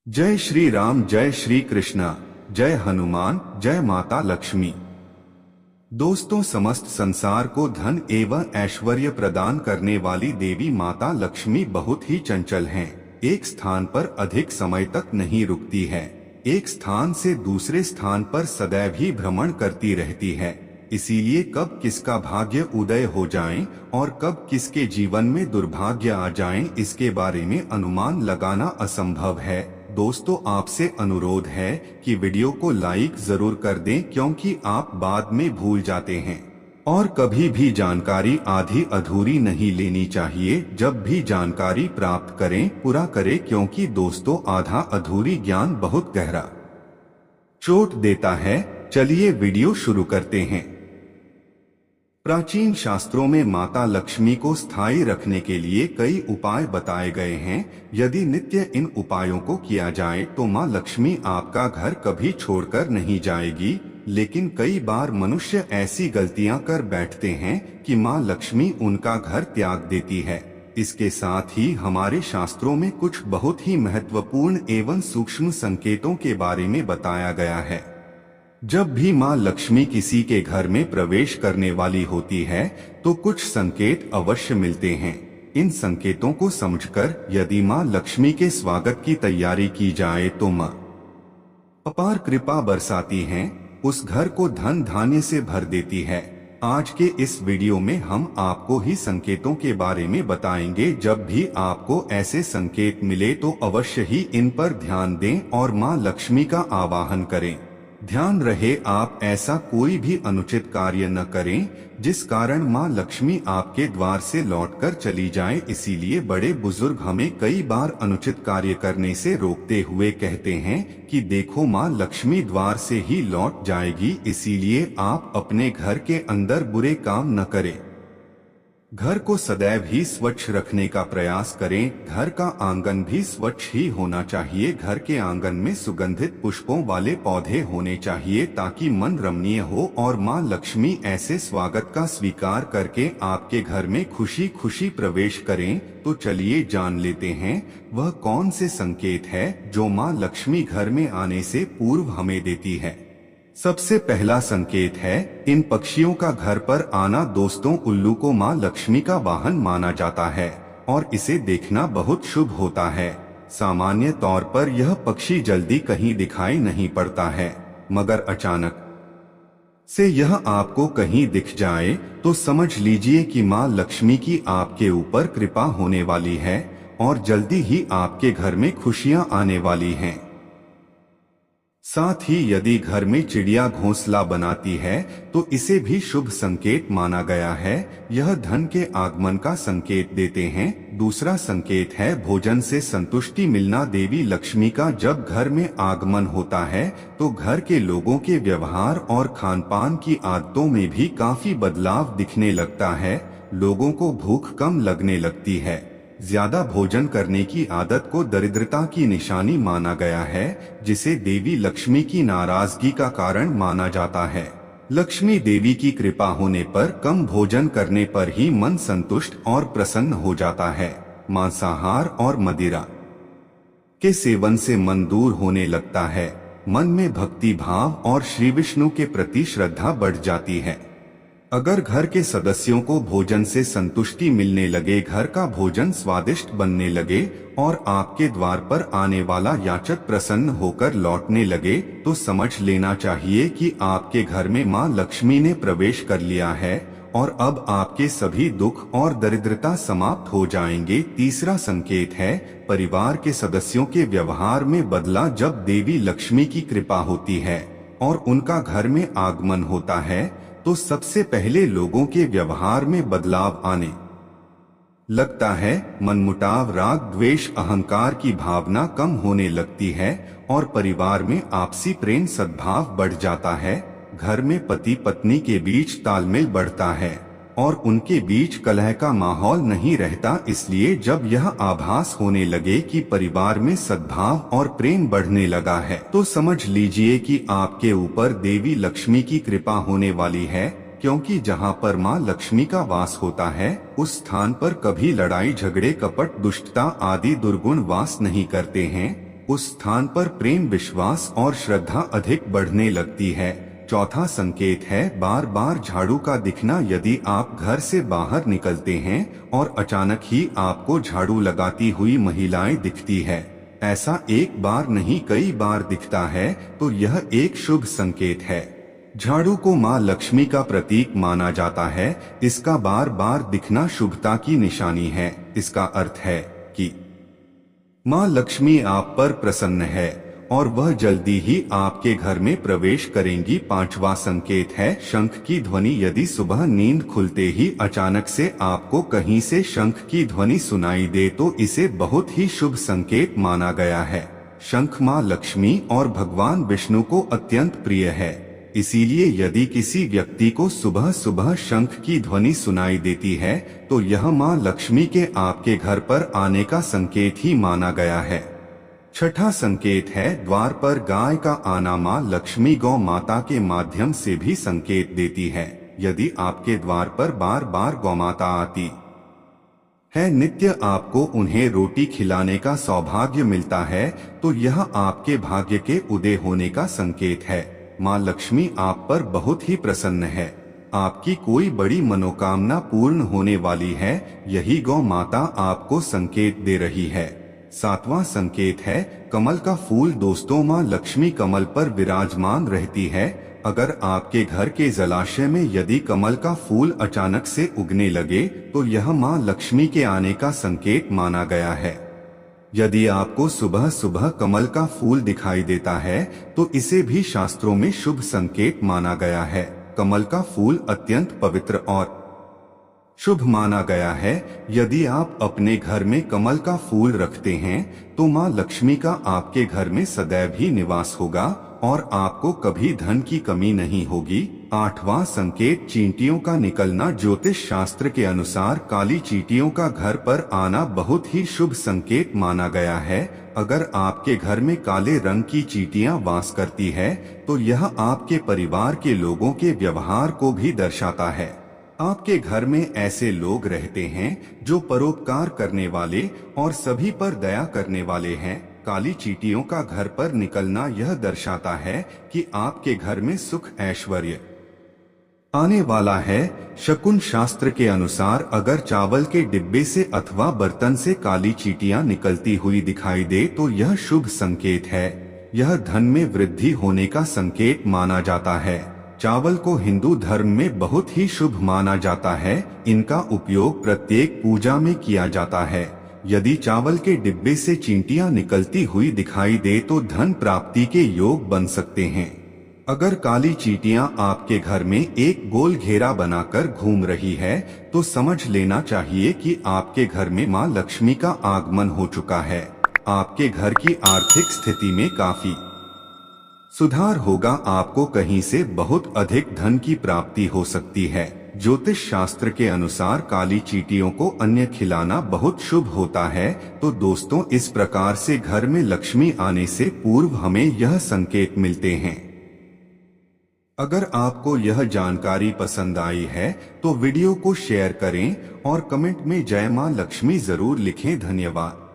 जय श्री राम, जय श्री कृष्णा, जय हनुमान, जय माता लक्ष्मी। दोस्तों, समस्त संसार को धन एवं ऐश्वर्य प्रदान करने वाली देवी माता लक्ष्मी बहुत ही चंचल हैं। एक स्थान पर अधिक समय तक नहीं रुकती है। एक स्थान से दूसरे स्थान पर सदैव ही भ्रमण करती रहती है। इसीलिए कब किसका भाग्य उदय हो जाए और कब किसके जीवन में दुर्भाग्य आ जाए, इसके बारे में अनुमान लगाना असंभव है। दोस्तों, आपसे अनुरोध है कि वीडियो को लाइक जरूर कर दें, क्योंकि आप बाद में भूल जाते हैं। और कभी भी जानकारी आधी अधूरी नहीं लेनी चाहिए। जब भी जानकारी प्राप्त करें, पूरा करें, क्योंकि दोस्तों, आधा अधूरी ज्ञान बहुत गहरा चोट देता है। चलिए वीडियो शुरू करते हैं। प्राचीन शास्त्रों में माता लक्ष्मी को स्थायी रखने के लिए कई उपाय बताए गए हैं। यदि नित्य इन उपायों को किया जाए तो माँ लक्ष्मी आपका घर कभी छोड़कर नहीं जाएगी। लेकिन कई बार मनुष्य ऐसी गलतियां कर बैठते हैं कि माँ लक्ष्मी उनका घर त्याग देती है। इसके साथ ही हमारे शास्त्रों में कुछ बहुत ही महत्वपूर्ण एवं सूक्ष्म संकेतों के बारे में बताया गया है। जब भी माँ लक्ष्मी किसी के घर में प्रवेश करने वाली होती है तो कुछ संकेत अवश्य मिलते हैं। इन संकेतों को समझकर यदि माँ लक्ष्मी के स्वागत की तैयारी की जाए तो माँ अपार कृपा बरसाती हैं, उस घर को धन धान्य से भर देती है। आज के इस वीडियो में हम आपको ही संकेतों के बारे में बताएंगे। जब भी आपको ऐसे संकेत मिले तो अवश्य ही इन पर ध्यान दें और माँ लक्ष्मी का आवाहन करें। ध्यान रहे, आप ऐसा कोई भी अनुचित कार्य न करें जिस कारण माँ लक्ष्मी आपके द्वार से लौटकर चली जाए। इसीलिए बड़े बुजुर्ग हमें कई बार अनुचित कार्य करने से रोकते हुए कहते हैं कि देखो, माँ लक्ष्मी द्वार से ही लौट जाएगी। इसीलिए आप अपने घर के अंदर बुरे काम न करें। घर को सदैव ही स्वच्छ रखने का प्रयास करें। घर का आंगन भी स्वच्छ ही होना चाहिए। घर के आंगन में सुगंधित पुष्पों वाले पौधे होने चाहिए ताकि मन रमणीय हो और माँ लक्ष्मी ऐसे स्वागत का स्वीकार करके आपके घर में खुशी खुशी प्रवेश करें। तो चलिए जान लेते हैं वह कौन से संकेत है जो माँ लक्ष्मी घर में आने से पूर्व हमें देती है। सबसे पहला संकेत है इन पक्षियों का घर पर आना। दोस्तों, उल्लू को माँ लक्ष्मी का वाहन माना जाता है और इसे देखना बहुत शुभ होता है। सामान्य तौर पर यह पक्षी जल्दी कहीं दिखाई नहीं पड़ता है, मगर अचानक से यह आपको कहीं दिख जाए तो समझ लीजिए कि माँ लक्ष्मी की आपके ऊपर कृपा होने वाली है और जल्दी ही आपके घर में खुशियां आने वाली हैं। साथ ही यदि घर में चिड़िया घोंसला बनाती है तो इसे भी शुभ संकेत माना गया है। यह धन के आगमन का संकेत देते हैं। दूसरा संकेत है भोजन से संतुष्टि मिलना। देवी लक्ष्मी का जब घर में आगमन होता है तो घर के लोगों के व्यवहार और खान पान की आदतों में भी काफी बदलाव दिखने लगता है। लोगों को भूख कम लगने लगती है। ज्यादा भोजन करने की आदत को दरिद्रता की निशानी माना गया है, जिसे देवी लक्ष्मी की नाराजगी का कारण माना जाता है। लक्ष्मी देवी की कृपा होने पर कम भोजन करने पर ही मन संतुष्ट और प्रसन्न हो जाता है। मांसाहार और मदिरा के सेवन से मन दूर होने लगता है। मन में भक्ति भाव और श्री विष्णु के प्रति श्रद्धा बढ़ जाती है। अगर घर के सदस्यों को भोजन से संतुष्टि मिलने लगे, घर का भोजन स्वादिष्ट बनने लगे और आपके द्वार पर आने वाला याचक प्रसन्न होकर लौटने लगे, तो समझ लेना चाहिए कि आपके घर में माँ लक्ष्मी ने प्रवेश कर लिया है और अब आपके सभी दुख और दरिद्रता समाप्त हो जाएंगे। तीसरा संकेत है परिवार के सदस्यों के व्यवहार में बदलाव। जब देवी लक्ष्मी की कृपा होती है और उनका घर में आगमन होता है तो सबसे पहले लोगों के व्यवहार में बदलाव आने लगता है। मनमुटाव, राग, द्वेष, अहंकार की भावना कम होने लगती है और परिवार में आपसी प्रेम सद्भाव बढ़ जाता है। घर में पति पत्नी के बीच तालमेल बढ़ता है और उनके बीच कलह का माहौल नहीं रहता। इसलिए जब यह आभास होने लगे कि परिवार में सद्भाव और प्रेम बढ़ने लगा है तो समझ लीजिए कि आपके ऊपर देवी लक्ष्मी की कृपा होने वाली है, क्योंकि जहां पर मां लक्ष्मी का वास होता है उस स्थान पर कभी लड़ाई झगड़े, कपट, दुष्टता आदि दुर्गुण वास नहीं करते हैं। उस स्थान पर प्रेम, विश्वास और श्रद्धा अधिक बढ़ने लगती है। चौथा संकेत है बार बार झाड़ू का दिखना। यदि आप घर से बाहर निकलते हैं और अचानक ही आपको झाड़ू लगाती हुई महिलाएं दिखती है, ऐसा एक बार नहीं कई बार दिखता है, तो यह एक शुभ संकेत है। झाड़ू को मां लक्ष्मी का प्रतीक माना जाता है। इसका बार बार दिखना शुभता की निशानी है। इसका अर्थ है कि मां लक्ष्मी आप पर प्रसन्न है और वह जल्दी ही आपके घर में प्रवेश करेंगी। पांचवा संकेत है शंख की ध्वनि। यदि सुबह नींद खुलते ही अचानक से आपको कहीं से शंख की ध्वनि सुनाई दे तो इसे बहुत ही शुभ संकेत माना गया है। शंख मां लक्ष्मी और भगवान विष्णु को अत्यंत प्रिय है, इसीलिए यदि किसी व्यक्ति को सुबह सुबह शंख की ध्वनि सुनाई देती है तो यह मां लक्ष्मी के आपके घर पर आने का संकेत ही माना गया है। छठा संकेत है द्वार पर गाय का आना। मां लक्ष्मी गौ माता के माध्यम से भी संकेत देती है। यदि आपके द्वार पर बार बार गौ माता आती है, नित्य आपको उन्हें रोटी खिलाने का सौभाग्य मिलता है, तो यह आपके भाग्य के उदय होने का संकेत है। मां लक्ष्मी आप पर बहुत ही प्रसन्न है। आपकी कोई बड़ी मनोकामना पूर्ण होने वाली है, यही गौ माता आपको संकेत दे रही है। सातवां संकेत है कमल का फूल। दोस्तों, मां लक्ष्मी कमल पर विराजमान रहती है। अगर आपके घर के जलाशय में यदि कमल का फूल अचानक से उगने लगे तो यह मां लक्ष्मी के आने का संकेत माना गया है। यदि आपको सुबह सुबह कमल का फूल दिखाई देता है तो इसे भी शास्त्रों में शुभ संकेत माना गया है। कमल का फूल अत्यंत पवित्र और शुभ माना गया है। यदि आप अपने घर में कमल का फूल रखते हैं तो मां लक्ष्मी का आपके घर में सदैव ही निवास होगा और आपको कभी धन की कमी नहीं होगी। आठवां संकेत चींटियों का निकलना। ज्योतिष शास्त्र के अनुसार काली चींटियों का घर पर आना बहुत ही शुभ संकेत माना गया है। अगर आपके घर में काले रंग की चींटियां वास करती है तो यह आपके परिवार के लोगों के व्यवहार को भी दर्शाता है। आपके घर में ऐसे लोग रहते हैं जो परोपकार करने वाले और सभी पर दया करने वाले हैं। काली चींटियों का घर पर निकलना यह दर्शाता है कि आपके घर में सुख ऐश्वर्य आने वाला है। शकुन शास्त्र के अनुसार अगर चावल के डिब्बे से अथवा बर्तन से काली चींटियां निकलती हुई दिखाई दे तो यह शुभ संकेत है। यह धन में वृद्धि होने का संकेत माना जाता है। चावल को हिंदू धर्म में बहुत ही शुभ माना जाता है। इनका उपयोग प्रत्येक पूजा में किया जाता है। यदि चावल के डिब्बे से चींटियां निकलती हुई दिखाई दे तो धन प्राप्ति के योग बन सकते हैं। अगर काली चींटियां आपके घर में एक गोल घेरा बनाकर घूम रही है तो समझ लेना चाहिए कि आपके घर में मां लक्ष्मी का आगमन हो चुका है। आपके घर की आर्थिक स्थिति में काफी सुधार होगा। आपको कहीं से बहुत अधिक धन की प्राप्ति हो सकती है। ज्योतिष शास्त्र के अनुसार काली चींटियों को अन्न खिलाना बहुत शुभ होता है। तो दोस्तों, इस प्रकार से घर में लक्ष्मी आने से पूर्व हमें यह संकेत मिलते हैं। अगर आपको यह जानकारी पसंद आई है तो वीडियो को शेयर करें और कमेंट में जय मां लक्ष्मी जरूर लिखें। धन्यवाद।